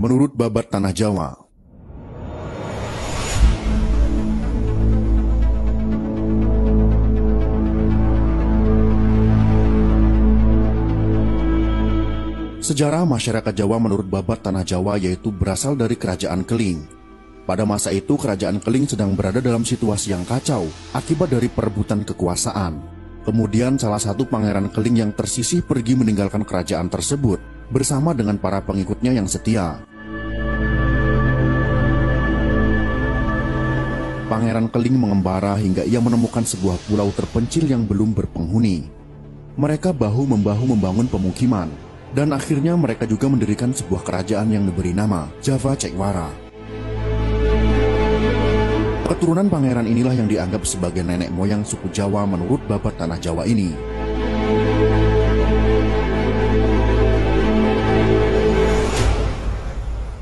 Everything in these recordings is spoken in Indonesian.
menurut babat tanah Jawa. Sejarah masyarakat Jawa menurut babat tanah Jawa yaitu berasal dari Kerajaan Keling. Pada masa itu Kerajaan Keling sedang berada dalam situasi yang kacau akibat dari perebutan kekuasaan. Kemudian salah satu pangeran Keling yang tersisih pergi meninggalkan kerajaan tersebut bersama dengan para pengikutnya yang setia. Pangeran Keling mengembara hingga ia menemukan sebuah pulau terpencil yang belum berpenghuni. Mereka bahu-membahu membangun pemukiman, dan akhirnya mereka juga mendirikan sebuah kerajaan yang diberi nama Java Caikwara. Keturunan pangeran inilah yang dianggap sebagai nenek moyang suku Jawa menurut babat tanah Jawa ini.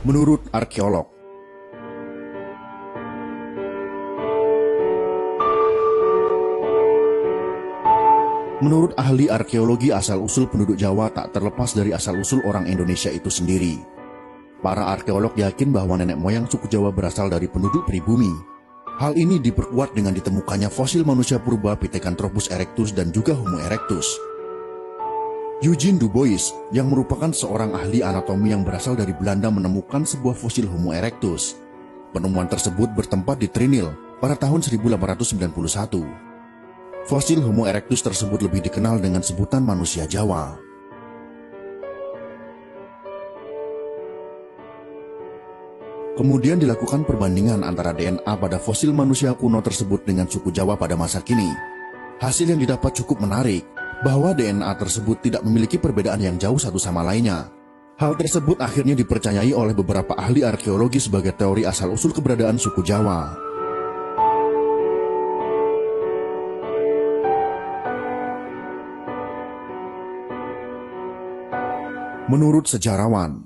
Menurut arkeolog, menurut ahli arkeologi, asal-usul penduduk Jawa tak terlepas dari asal-usul orang Indonesia itu sendiri. Para arkeolog yakin bahwa nenek moyang suku Jawa berasal dari penduduk pribumi. Hal ini diperkuat dengan ditemukannya fosil manusia purba Pithecanthropus erectus dan juga Homo erectus. Eugene Du Bois, yang merupakan seorang ahli anatomi yang berasal dari Belanda, menemukan sebuah fosil Homo erectus. Penemuan tersebut bertempat di Trinil pada tahun 1891. Fosil Homo erectus tersebut lebih dikenal dengan sebutan manusia Jawa. Kemudian dilakukan perbandingan antara DNA pada fosil manusia kuno tersebut dengan suku Jawa pada masa kini. Hasil yang didapat cukup menarik, bahwa DNA tersebut tidak memiliki perbedaan yang jauh satu sama lainnya. Hal tersebut akhirnya dipercayai oleh beberapa ahli arkeologi sebagai teori asal-usul keberadaan suku Jawa. Menurut sejarawan,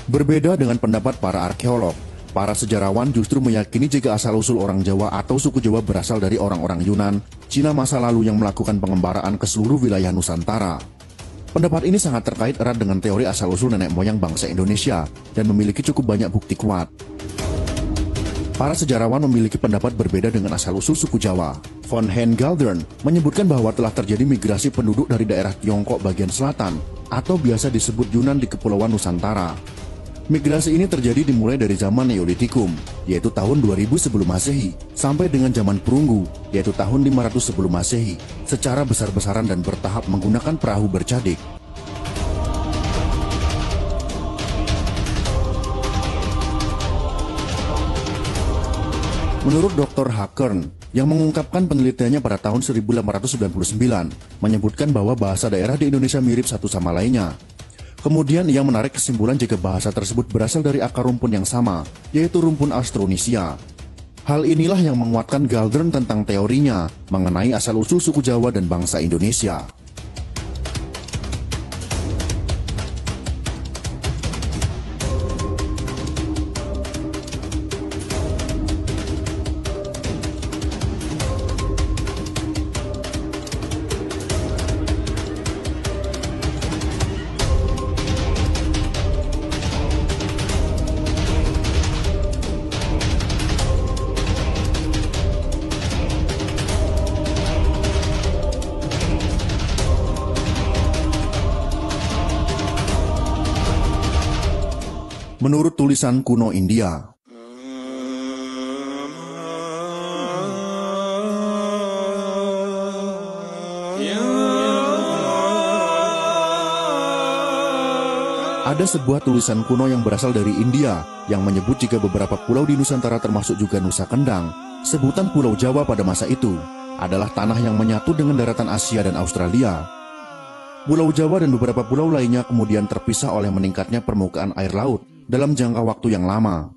berbeda dengan pendapat para arkeolog, para sejarawan justru meyakini jika asal-usul orang Jawa atau suku Jawa berasal dari orang-orang Yunan, Cina masa lalu yang melakukan pengembaraan ke seluruh wilayah Nusantara. Pendapat ini sangat terkait erat dengan teori asal-usul nenek moyang bangsa Indonesia dan memiliki cukup banyak bukti kuat. Para sejarawan memiliki pendapat berbeda dengan asal-usul suku Jawa. Von Hein Galdern menyebutkan bahwa telah terjadi migrasi penduduk dari daerah Tiongkok bagian selatan atau biasa disebut Yunan di Kepulauan Nusantara. Migrasi ini terjadi dimulai dari zaman Neolitikum, yaitu tahun 2000 sebelum Masehi, sampai dengan zaman Perunggu, yaitu tahun 500 sebelum Masehi, secara besar-besaran dan bertahap menggunakan perahu bercadik. Menurut Dr. Hakern, yang mengungkapkan penelitiannya pada tahun 1899, menyebutkan bahwa bahasa daerah di Indonesia mirip satu sama lainnya. Kemudian ia menarik kesimpulan jika bahasa tersebut berasal dari akar rumpun yang sama, yaitu rumpun Austronisia. Hal inilah yang menguatkan Galdern tentang teorinya mengenai asal-usul suku Jawa dan bangsa Indonesia. Menurut tulisan kuno India, ada sebuah tulisan kuno yang berasal dari India yang menyebut jika beberapa pulau di Nusantara termasuk juga Nusa Kendang, sebutan Pulau Jawa pada masa itu, adalah tanah yang menyatu dengan daratan Asia dan Australia. Pulau Jawa dan beberapa pulau lainnya kemudian terpisah oleh meningkatnya permukaan air laut dalam jangka waktu yang lama.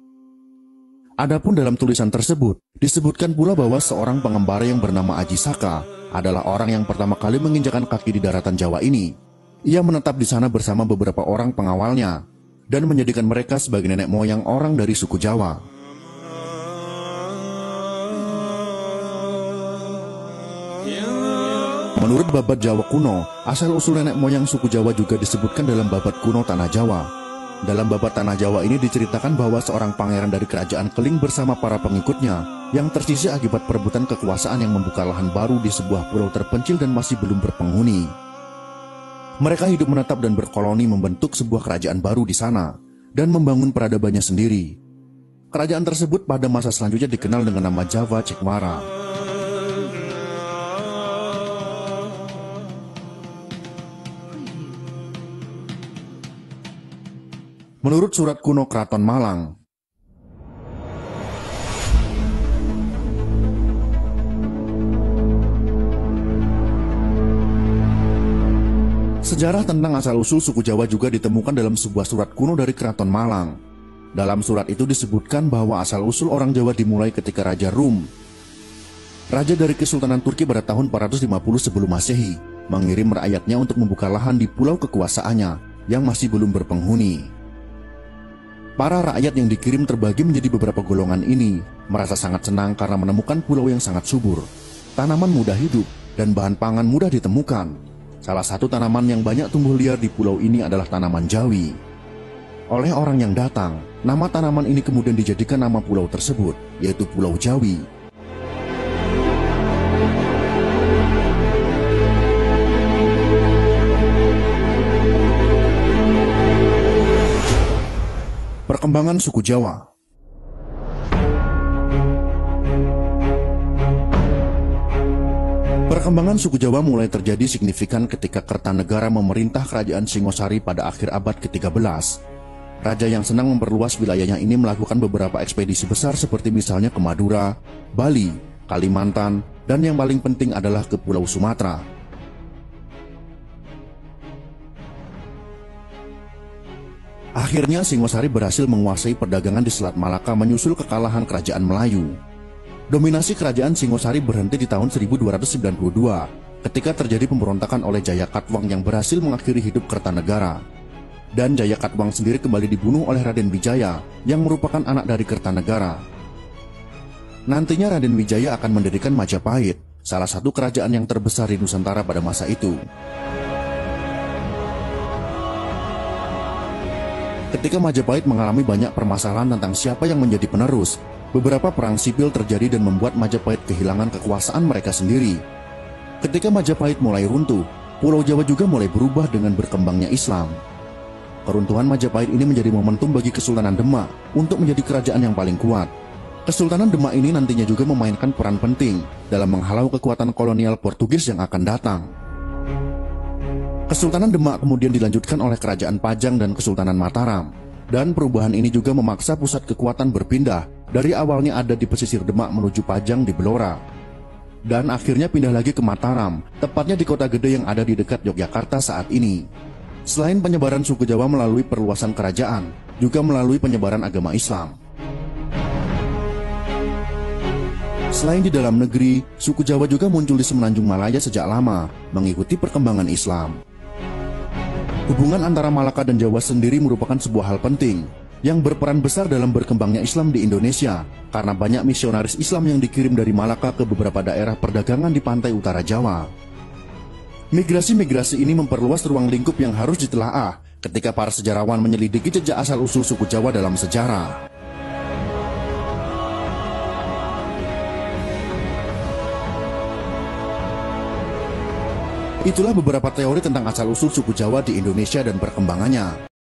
Adapun dalam tulisan tersebut, disebutkan pula bahwa seorang pengembara yang bernama Aji Saka adalah orang yang pertama kali menginjakan kaki di daratan Jawa ini. Ia menetap di sana bersama beberapa orang pengawalnya, dan menjadikan mereka sebagai nenek moyang orang dari suku Jawa. Menurut babat Jawa kuno, asal-usul nenek moyang suku Jawa juga disebutkan dalam babat kuno Tanah Jawa. Dalam babat Tanah Jawa ini diceritakan bahwa seorang pangeran dari kerajaan Keling bersama para pengikutnya yang tersisih akibat perebutan kekuasaan yang membuka lahan baru di sebuah pulau terpencil dan masih belum berpenghuni. Mereka hidup menetap dan berkoloni membentuk sebuah kerajaan baru di sana dan membangun peradabannya sendiri. Kerajaan tersebut pada masa selanjutnya dikenal dengan nama Java Cekmara. Menurut surat kuno Keraton Malang, sejarah tentang asal-usul suku Jawa juga ditemukan dalam sebuah surat kuno dari Keraton Malang. Dalam surat itu disebutkan bahwa asal-usul orang Jawa dimulai ketika Raja Rum, raja dari Kesultanan Turki pada tahun 450 sebelum Masehi, mengirim rakyatnya untuk membuka lahan di pulau kekuasaannya yang masih belum berpenghuni. Para rakyat yang dikirim terbagi menjadi beberapa golongan ini, merasa sangat senang karena menemukan pulau yang sangat subur. Tanaman mudah hidup dan bahan pangan mudah ditemukan. Salah satu tanaman yang banyak tumbuh liar di pulau ini adalah tanaman jawi. Oleh orang yang datang, nama tanaman ini kemudian dijadikan nama pulau tersebut, yaitu Pulau Jawi. Perkembangan suku Jawa. Perkembangan suku Jawa mulai terjadi signifikan ketika Kertanegara memerintah kerajaan Singosari pada akhir abad ke-13. Raja yang senang memperluas wilayahnya ini melakukan beberapa ekspedisi besar seperti misalnya ke Madura, Bali, Kalimantan, dan yang paling penting adalah ke Pulau Sumatera. Akhirnya Singosari berhasil menguasai perdagangan di Selat Malaka menyusul kekalahan kerajaan Melayu. Dominasi kerajaan Singosari berhenti di tahun 1292 ketika terjadi pemberontakan oleh Jayakatwang yang berhasil mengakhiri hidup Kertanegara. Dan Jayakatwang sendiri kembali dibunuh oleh Raden Wijaya yang merupakan anak dari Kertanegara. Nantinya Raden Wijaya akan mendirikan Majapahit, salah satu kerajaan yang terbesar di Nusantara pada masa itu. Ketika Majapahit mengalami banyak permasalahan tentang siapa yang menjadi penerus, beberapa perang sipil terjadi dan membuat Majapahit kehilangan kekuasaan mereka sendiri. Ketika Majapahit mulai runtuh, Pulau Jawa juga mulai berubah dengan berkembangnya Islam. Keruntuhan Majapahit ini menjadi momentum bagi Kesultanan Demak untuk menjadi kerajaan yang paling kuat. Kesultanan Demak ini nantinya juga memainkan peran penting dalam menghalau kekuatan kolonial Portugis yang akan datang. Kesultanan Demak kemudian dilanjutkan oleh Kerajaan Pajang dan Kesultanan Mataram. Dan perubahan ini juga memaksa pusat kekuatan berpindah dari awalnya ada di pesisir Demak menuju Pajang di Blora. Dan akhirnya pindah lagi ke Mataram, tepatnya di kota gede yang ada di dekat Yogyakarta saat ini. Selain penyebaran suku Jawa melalui perluasan kerajaan, juga melalui penyebaran agama Islam. Selain di dalam negeri, suku Jawa juga muncul di Semenanjung Malaya sejak lama, mengikuti perkembangan Islam. Hubungan antara Malaka dan Jawa sendiri merupakan sebuah hal penting yang berperan besar dalam berkembangnya Islam di Indonesia karena banyak misionaris Islam yang dikirim dari Malaka ke beberapa daerah perdagangan di pantai utara Jawa. Migrasi-migrasi ini memperluas ruang lingkup yang harus ditelaah ketika para sejarawan menyelidiki jejak asal-usul suku Jawa dalam sejarah. Itulah beberapa teori tentang asal-usul suku Jawa di Indonesia dan perkembangannya.